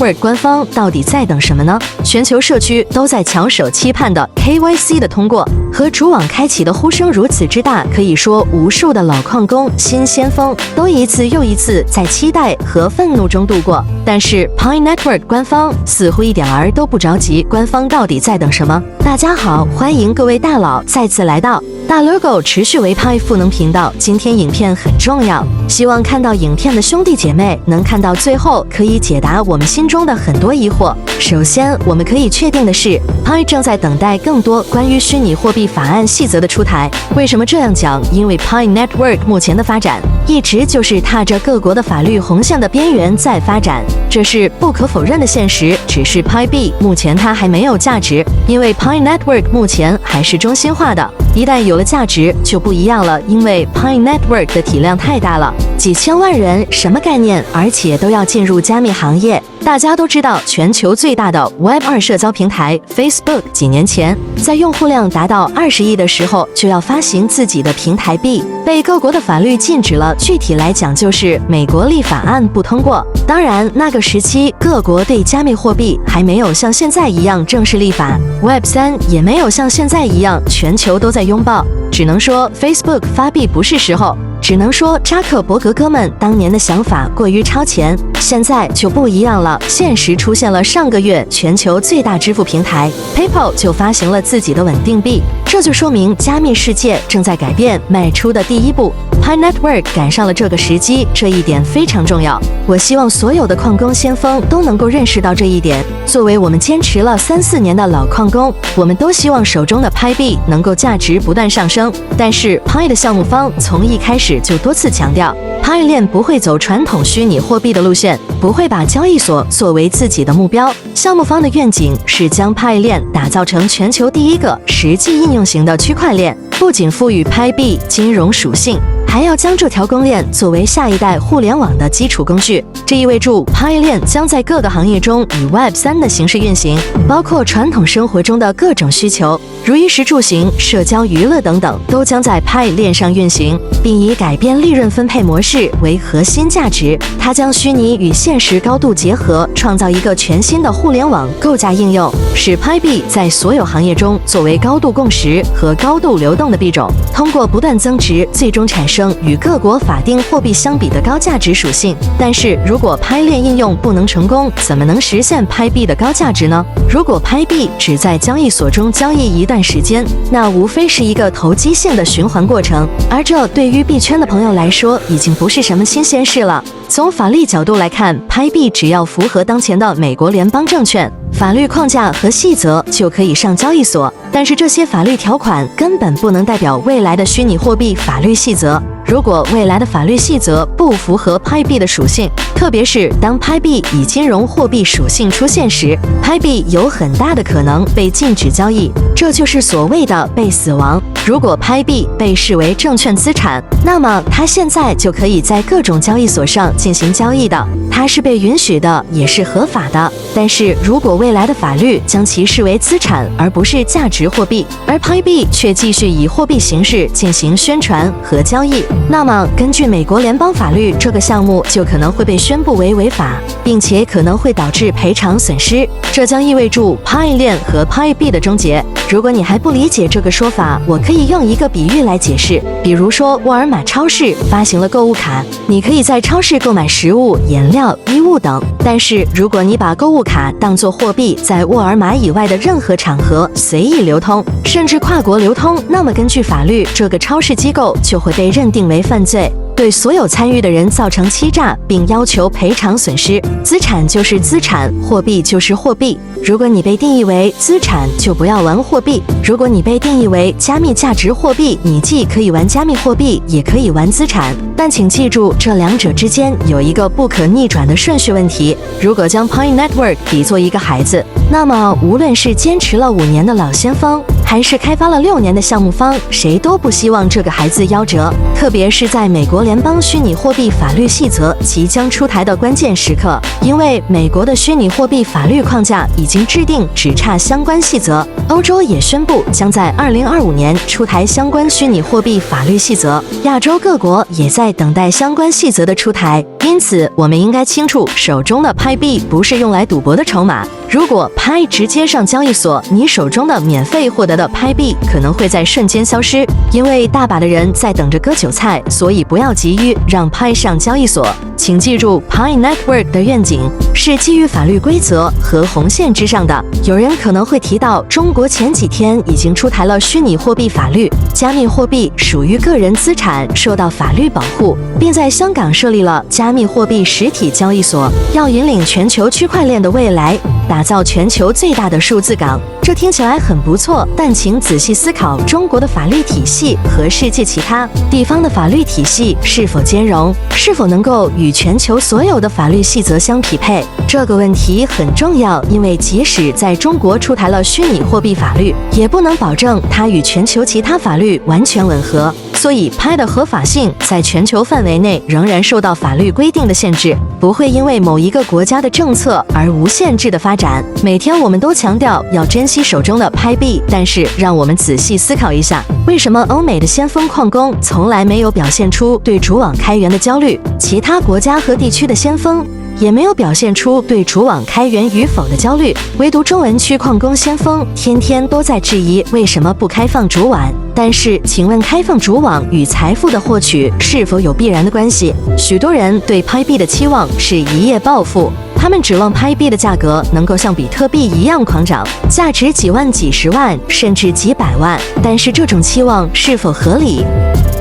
Network 官方到底在等什么呢？全球社区都在翘首期盼的 KYC 的通过和主网开启的呼声如此之大，可以说无数的老矿工、新先锋都一次又一次在期待和愤怒中度过。但是 Pi Network 官方似乎一点儿都不着急，官方到底在等什么？大家好，欢迎各位大佬再次来到大 logo， 持续为 Pi 赋能频道。今天影片很重要，希望看到影片的兄弟姐妹能看到最后，可以解答我们心中的很多疑惑。首先，我们可以确定的是 ，Pi 正在等待更多关于虚拟货币法案细则的出台。为什么这样讲？因为 Pi Network 目前的发展一直就是踏着各国的法律红线的边缘在发展，这是不可否认的现实。只是 Pi B 目前它还没有价值，因为 Pi Network 目前还是中心化的。一旦有了价值就不一样了，因为 Pi Network 的体量太大了，几千万人，什么概念？而且都要进入加密行业。大家都知道，全球最大的 Web2 社交平台 Facebook 几年前在用户量达到20亿的时候就要发行自己的平台币，被各国的法律禁止了。具体来讲，就是美国立法案不通过。当然，那个时期各国对加密货币还没有像现在一样正式立法 ，Web3 也没有像现在一样全球都在拥抱。只能说 Facebook 发币不是时候。只能说扎克伯格哥们当年的想法过于超前，现在就不一样了。现实出现了，上个月全球最大支付平台 PayPal 就发行了自己的稳定币，这就说明加密世界正在改变，迈出的第一步。Pi Network 赶上了这个时机，这一点非常重要。我希望所有的矿工先锋都能够认识到这一点。作为我们坚持了3-4年的老矿工，我们都希望手中的 Pi 币能够价值不断上升。但是 Pi 的项目方从一开始就多次强调， Pi 链不会走传统虚拟货币的路线，不会把交易所作为自己的目标。项目方的愿景是将 Pi 链打造成全球第一个实际应用型的区块链，不仅赋予 Pi 币金融属性，还要将这条公链作为下一代互联网的基础工具。这意味着 Pi 链将在各个行业中以 Web3 的形式运行，包括传统生活中的各种需求，如衣食住行、社交娱乐等等，都将在 Pi 链上运行，并以改变利润分配模式为核心价值。它将虚拟与现实高度结合，创造一个全新的互联网构架应用，使 Pi 币在所有行业中作为高度共识和高度流动的币种，通过不断增值，最终产生与各国法定货币相比的高价值属性。但是如果 Pi 链应用不能成功，怎么能实现 Pi 币的高价值呢？如果 Pi 币只在交易所中交易一段时间，那无非是一个投机性的循环过程，而这对于币圈的朋友来说已经不是什么新鲜事了。从法律角度来看， Pi 币只要符合当前的美国联邦证券法律框架和细则就可以上交易所，但是这些法律条款根本不能代表未来的虚拟货币法律细则。如果未来的法律细则不符合 Pi 币的属性，特别是当 Pi 币以金融货币属性出现时， Pi 币有很大的可能被禁止交易，这就是所谓的被死亡。如果 Pi 币被视为证券资产，那么它现在就可以在各种交易所上进行交易的，它是被允许的，也是合法的。但是如果未来的法律将其视为资产而不是价值货币，而 Pi 币却继续以货币形式进行宣传和交易，那么根据美国联邦法律，这个项目就可能会被宣布为违法，并且可能会导致赔偿损失，这将意味着 Pi 链和 Pi 币的终结。如果你还不理解这个说法，我可以用一个比喻来解释。比如说，沃尔玛超市发行了购物卡，你可以在超市购买食物、颜料、衣物等。但是如果你把购物卡当作货币，在沃尔玛以外的任何场合随意流通，甚至跨国流通，那么根据法律，这个超市机构就会被认定为犯罪，对所有参与的人造成欺诈，并要求赔偿损失。资产就是资产，货币就是货币。如果你被定义为资产，就不要玩货币；如果你被定义为加密价值货币，你既可以玩加密货币，也可以玩资产。但请记住，这两者之间有一个不可逆转的顺序问题。如果将 Pi Network 比作一个孩子，那么无论是坚持了5年的老先锋，还是开发了6年的项目方，谁都不希望这个孩子夭折。特别是在美国联邦虚拟货币法律细则即将出台的关键时刻，因为美国的虚拟货币法律框架已经制定，只差相关细则。欧洲也宣布将在2025年出台相关虚拟货币法律细则，亚洲各国也在等待相关细则的出台。因此，我们应该清楚，手中的派币不是用来赌博的筹码。如果派直接上交易所，你手中的免费获得的派币可能会在瞬间消失，因为大把的人在等着割韭菜，所以不要急于让派上交易所。请记住 ，Pi Network 的愿景是基于法律规则和红线之上的。有人可能会提到，中国前几天已经出台了虚拟货币法律，加密货币属于个人资产，受到法律保护，并在香港设立了加密货币实体交易所，要引领全球区块链的未来，打造全球最大的数字港。这听起来很不错，但请仔细思考中国的法律体系和世界其他地方的法律体系是否兼容，是否能够与全球所有的法律细则相匹配。这个问题很重要，因为即使在中国出台了虚拟货币法律，也不能保证它与全球其他法律完全吻合。所以派的合法性在全球范围内仍然受到法律规定的限制，不会因为某一个国家的政策而无限制的发展。每天我们都强调要珍惜手中的派币，但是让我们仔细思考一下，为什么欧美的先锋矿工从来没有表现出对主网开源的焦虑，其他国家和地区的先锋也没有表现出对主网开源与否的焦虑，唯独中文区矿工先锋天天都在质疑为什么不开放主网。但是，请问开放主网与财富的获取是否有必然的关系？许多人对派币的期望是一夜暴富，他们指望派币的价格能够像比特币一样狂涨，价值几万、几十万，甚至几百万。但是这种期望是否合理？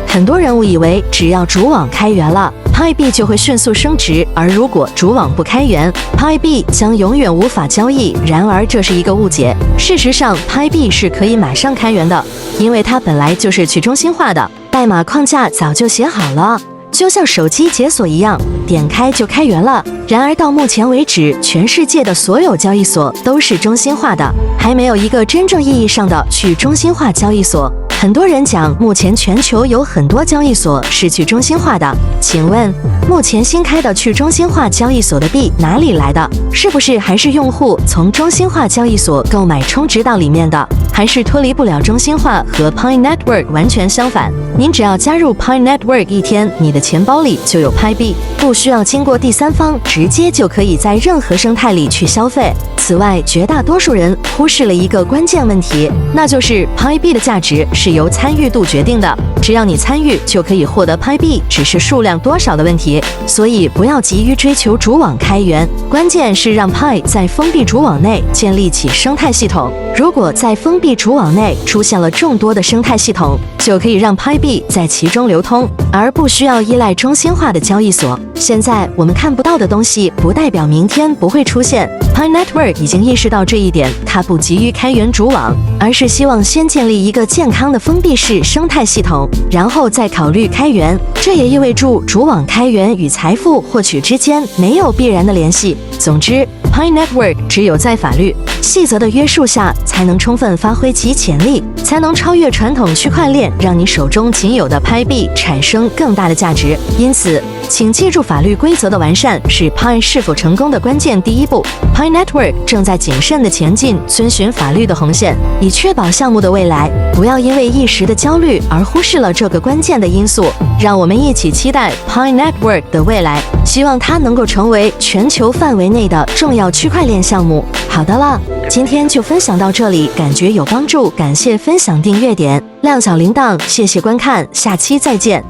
很多人误以为只要主网开源了，派币就会迅速升值，而如果主网不开源，派币将永远无法交易。然而这是一个误解，事实上派币是可以马上开源的，因为它本来就是去中心化的，代码框架早就写好了，就像手机解锁一样，点开就开源了。然而到目前为止，全世界的所有交易所都是中心化的，还没有一个真正意义上的去中心化交易所。很多人讲，目前全球有很多交易所是去中心化的，请问目前新开的去中心化交易所的币哪里来的？是不是还是用户从中心化交易所购买充值到里面的？还是脱离不了中心化？和 Pi Network 完全相反，您只要加入 Pi Network 一天，你的钱包里就有派币，不需要经过第三方，直接就可以在任何生态里去消费。此外，绝大多数人忽视了一个关键问题，那就是派币的价值是由参与度决定的，只要你参与就可以获得派币，只是数量多少的问题。所以不要急于追求主网开源，关键是让派在封闭主网内建立起生态系统。如果在封闭主网内出现了众多的生态系统，就可以让派币在其中流通，而不需要依赖中心化的交易所。现在我们看不到的东西，不代表明天不会出现。Pi Network 已经意识到这一点，它不急于开源主网，而是希望先建立一个健康的封闭式生态系统，然后再考虑开源。这也意味着主网开源与财富获取之间没有必然的联系。总之，Pi Network 只有在法律细则的约束下，才能充分发挥其潜力，才能超越传统区块链，让你手中仅有的派币产生更大的价值。因此，请记住，法律规则的完善是 Pi 是否成功的关键第一步。Pi Network 正在谨慎地前进，遵循法律的红线，以确保项目的未来。不要因为一时的焦虑而忽视了这个关键的因素。让我们一起期待 Pi Network 的未来，希望它能够成为全球范围内的重要区块链项目。好的了，今天就分享到这里，感觉有帮助，感谢分享、订阅点亮小铃铛，谢谢观看，下期再见。